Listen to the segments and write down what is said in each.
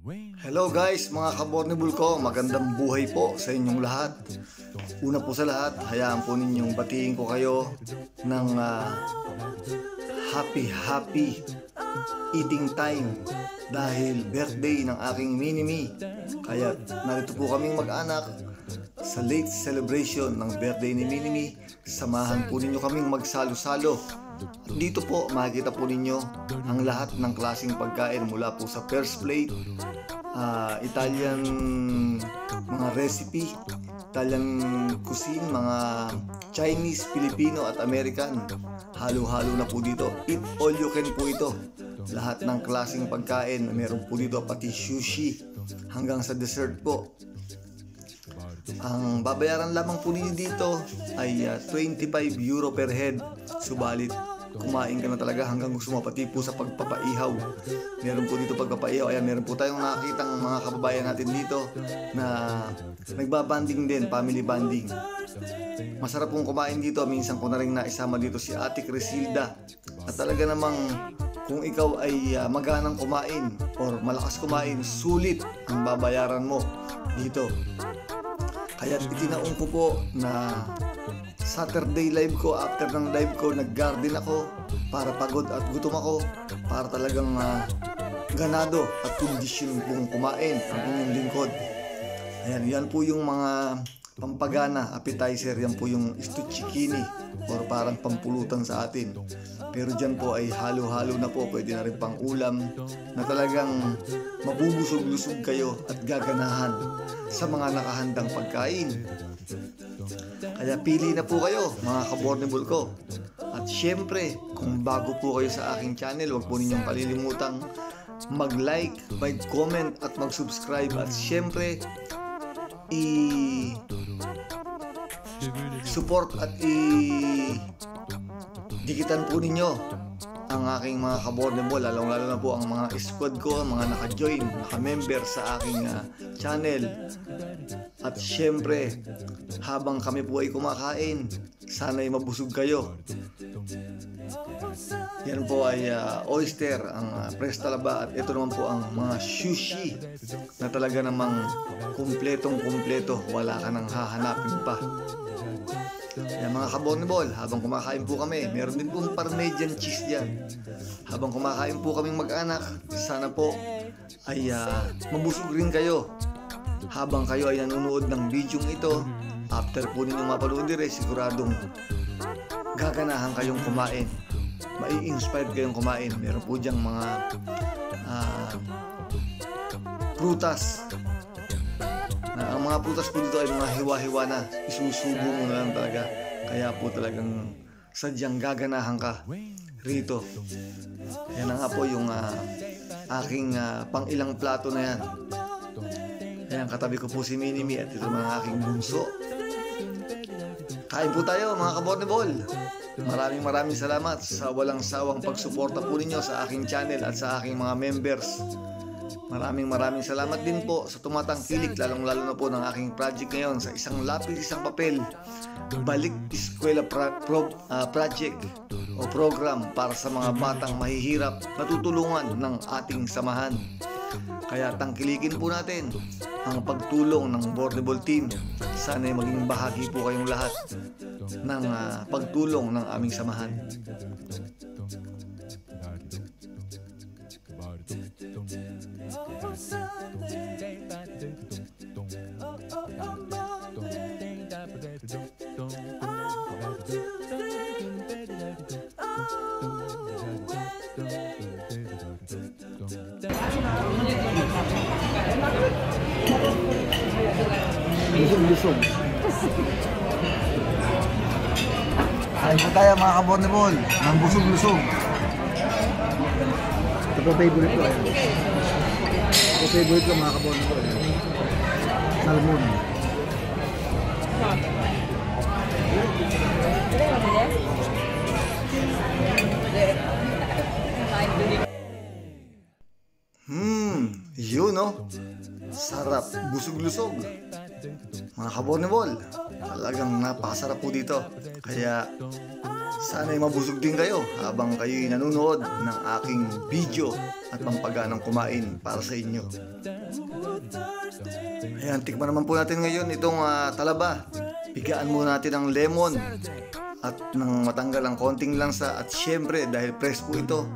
Hello guys, mga kabornibul ko, magandang buhay po sa inyong lahat. Una po sa lahat, hayaan po ninyong batiin ko kayo ng happy eating time dahil birthday ng aking Minimi. Kaya narito po kaming mag-anak sa late celebration ng birthday ni Minimi. Samahan po ninyo kaming magsalo-salo. Dito po makikita po ninyo ang lahat ng klaseng pagkain mula po sa first plate, Italian mga recipe, Italian cuisine, mga Chinese, Filipino at American. Halo-halo na po dito. Eat all you can po ito. Lahat ng klaseng pagkain meron po dito, pati sushi hanggang sa dessert po. Ang babayaran lamang po ninyo dito ay 25 euro per head. Subalit kumain ka na talaga hanggang gusto mo, pati po sa pagpapaihaw. Meron po dito pagpapaihaw. Ayan, meron po tayong nakakitang mga kababayan natin dito na nagbabanding din, family banding. Masarap pong kumain dito. Minsan ko na rin naisama dito si Ate Crisilda. At talaga namang kung ikaw ay maganang kumain or malakas kumain, sulit ang babayaran mo dito. Kaya itinaon ko po na Saturday live ko, after ng live ko, nag-garden ako para pagod at gutom ako, para talagang ganado at kondisyon pong kumain ang inyong lingkod. Ayan, yan po yung mga pampagana, appetizer, yan po yung stuchikini or parang pampulutan sa atin. Pero dyan po ay halo-halo na po, pwede na rin pang ulam na talagang mabubusog-lusog kayo at gaganahan sa mga nakahandang pagkain. Kaya pili na po kayo, mga kabornibul ko. At syempre, kung bago po kayo sa aking channel, huwag po ninyong kalilimutang mag-like, mag-comment at mag-subscribe. At syempre, i-support at i-dikitan po ninyo ang aking mga kabornibul, lalong-lalo na po ang mga squad ko, ang mga naka-join, naka-member sa aking channel. At syempre, habang kami po ay kumakain, sana'y mabusog kayo. Yan po ay oyster, ang prestalaba, at ito naman po ang mga sushi na talaga namang kumpletong-kumpleto, wala ka nang hahanapin pa. Yan mga kabornibol, habang kumakain po kami, meron din pong Parmesan cheese dyan. Habang kumakain po kaming mag-anak, sana po ay mabusog rin kayo. Habang kayo ay nanonood ng video ito, after po ninyong mapanood rin, siguradong gaganahan kayong kumain. Mai-inspired kayong kumain. Meron po dyang mga prutas. Ang mga prutas po dito ay mga hiwa-hiwa na. Isusubo mo na lang talaga. Kaya po talagang sadyang gaganahan ka rito. Yan na nga po yung aking pang ilang plato na yan. Ayan, katabi ko po si Minimi at ito mga aking bunso. Kain po tayo mga kabornibol. Maraming salamat sa walang sawang pagsuporta po ninyo sa aking channel at sa aking mga members. Maraming salamat din po sa tumatangkilik, lalong-lalo na po ng aking project ngayon sa isang lapis, isang papel. Balik Eskwela project o program para sa mga batang mahihirap na tutulungan ng ating samahan. Kaya tangkilikin po natin ang pagtulong ng Bornibol team. Sana'y maging bahagi po kayong lahat ng pagtulong ng aming samahan. Lusog. Kain po tayo mga kabornibol ng busog-lusog. Ito po favorite ko. Ito favorite ko mga kabornibol. Salmon. Yun no? Sarap, busog-lusog. Mga kabornebol, talagang napakasarap po dito. Kaya sana'y mabusog din kayo habang kayo'y nanonood ng aking video at pampaganang kumain para sa inyo. Ayan, tikman naman po natin ngayon itong talaba. Pigaan muna natin ng lemon at nang matanggal ang konting lansa, at syempre dahil fresh po ito,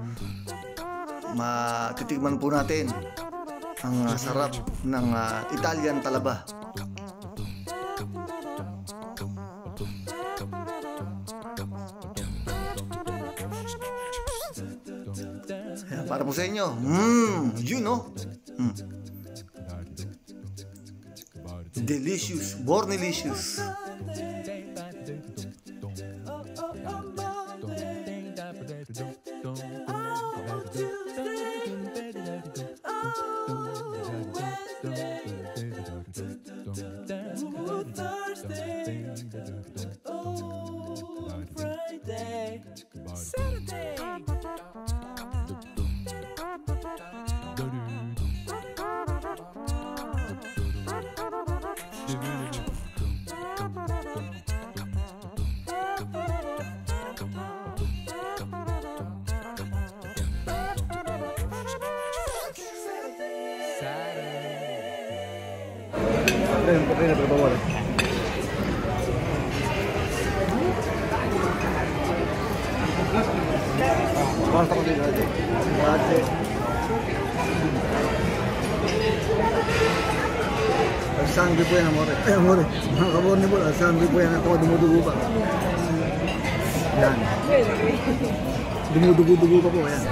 matitikman po natin ang sarap ng Italian talaba. Ayan, para po sa inyo. You know. Delicious, bornelicious. Yung pati na berbawal. Basta ko din aja. Sangre po yan, amore. Amore, mga kabornebol, sangre po yan. Ako, dumudugo pa. Yan. Dumudugo pa po, yan.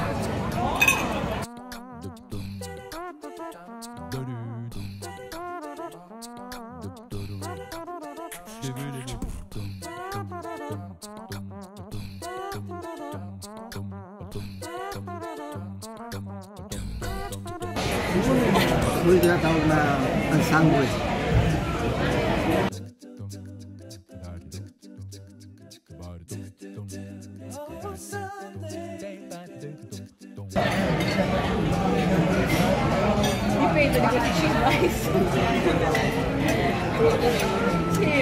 Ito yung tinatawag na ang sangre.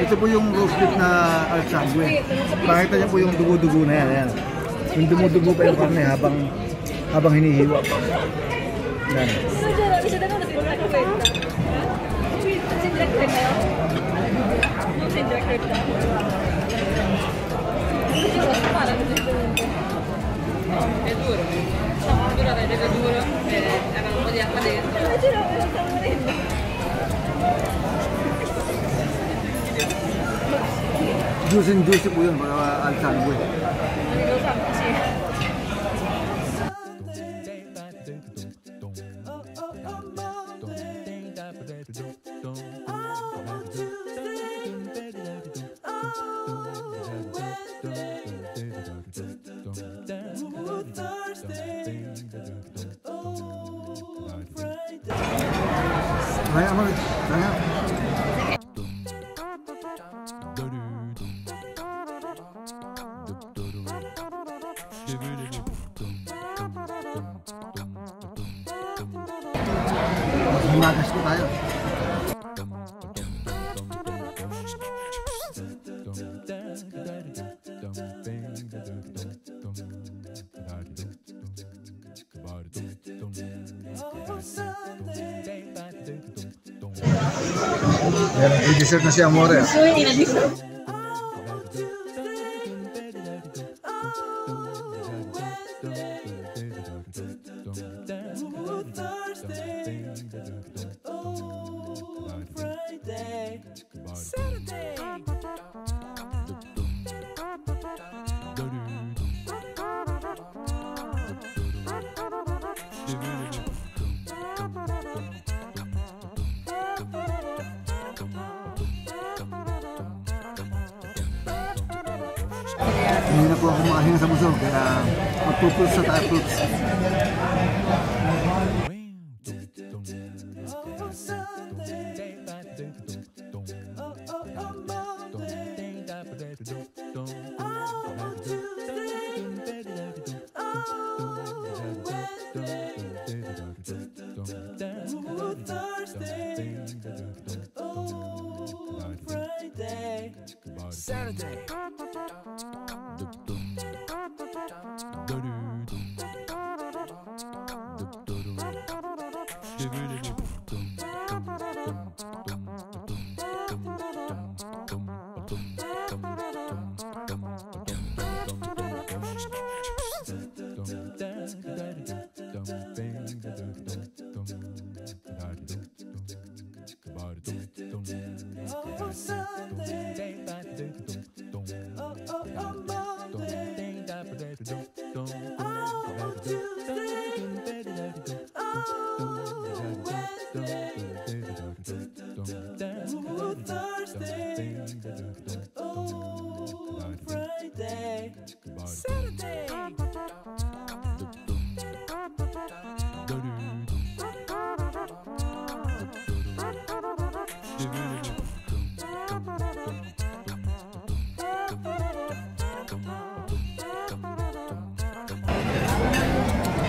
Ito po yung roast beef na al sangre. Pakita niyo po yung dugo-dugo na yan. Ayan. Yung dumudugo pa yung karne habang hinihiwa. Yan. È duro, durata è duro, aveva un po' di acqua dentro. Juice and juicy po yun, mga al sangre. Kaya mo, kaya. Himagas ko tayo. May dessert na si Amore. Hindi na po ako makahinga sa busog, kaya magpupuls sa tapuls.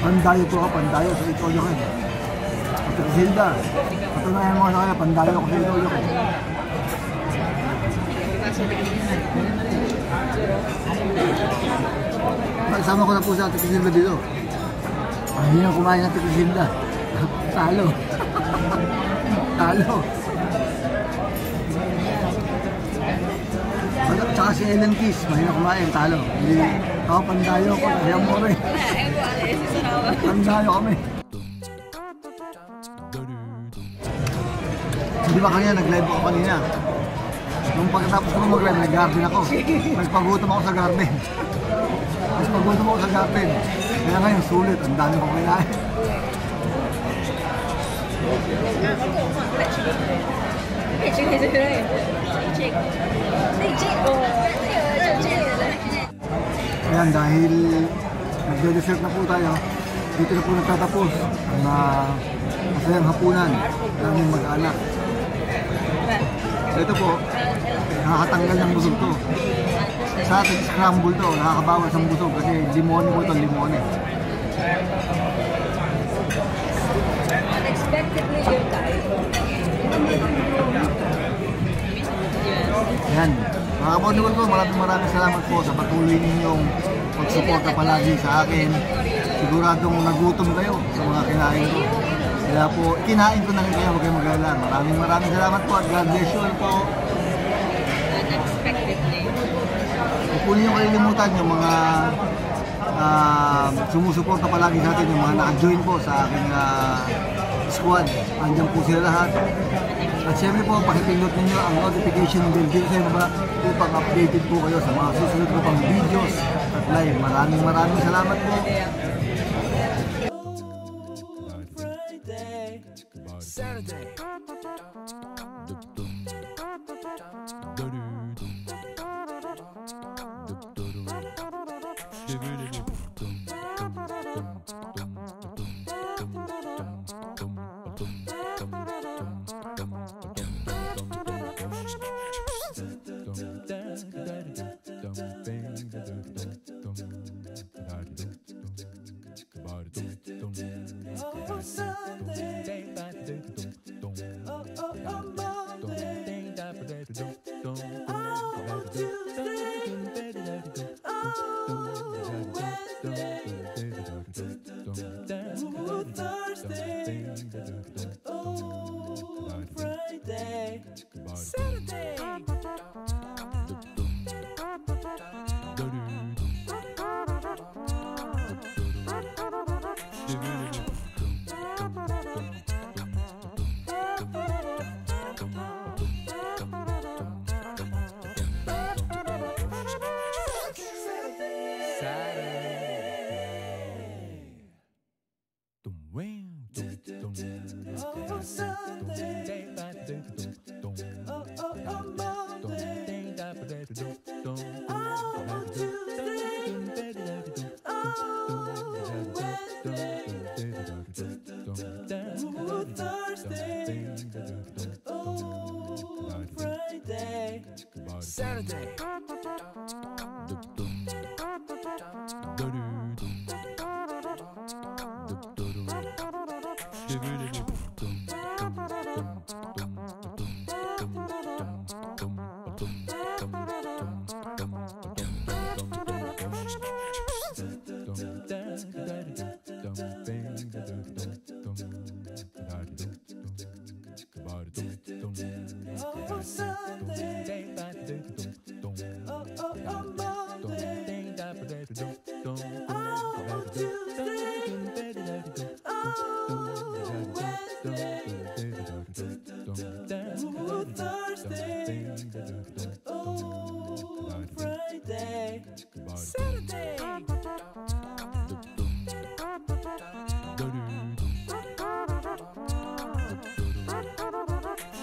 Pandayo po ako, pandayo sa Itoyo ko. At Zilda, patunayan mo sa kanya, pandayo ko sa Itoyo ko. Kasama ko na po sa Ate Zilda dito. Hindi na kumain ng Ate Zilda. Talo. Talo. Tsaka si Ellen Kiss, mahina kumain, talo. Hindi, ako pandayo ko, kaya mo rin. Pandayo kami. Di ba kanina, nag-live ako kanina. Nung pagkatapos ko mag-live, nag-garden ako. Nagpagutom ako sa garden. Nagpagutom ako sa garden. Kaya ngayon, sulit. Ang dami kong kinain. Ayan, dahil nagde-dessert na po tayo, dito na po nagtatapos ang masayang hapunan ng aming mag-anak. Ito po, nakakatanggal ng busog to. Sa ating scramble to, nakakabawas ng busog kasi limone po ito, limone. Unexpectedly, you're tired. Yan. Mga kapatid ko, maraming salamat po sa patuloy ninyong pagsuporta palagi sa akin. Siguradong nagutom kayo sa mga kinain ko. Kaya po, kinain ko na rin kayo, huwag kayong mag-alala. Maraming salamat po at God bless you all po. Unexpectedly. Huwag po niyo kalilimutan yung mga sumusuporta palagi sa atin, yung mga naka-join po sa aking squad. Andiyan po sila lahat. At syempre po, pakipindot ninyo ang notification bell dito sa baba upang updated po kayo sa mga susunod ko pang videos at live. Maraming salamat po. Saturday.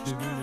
If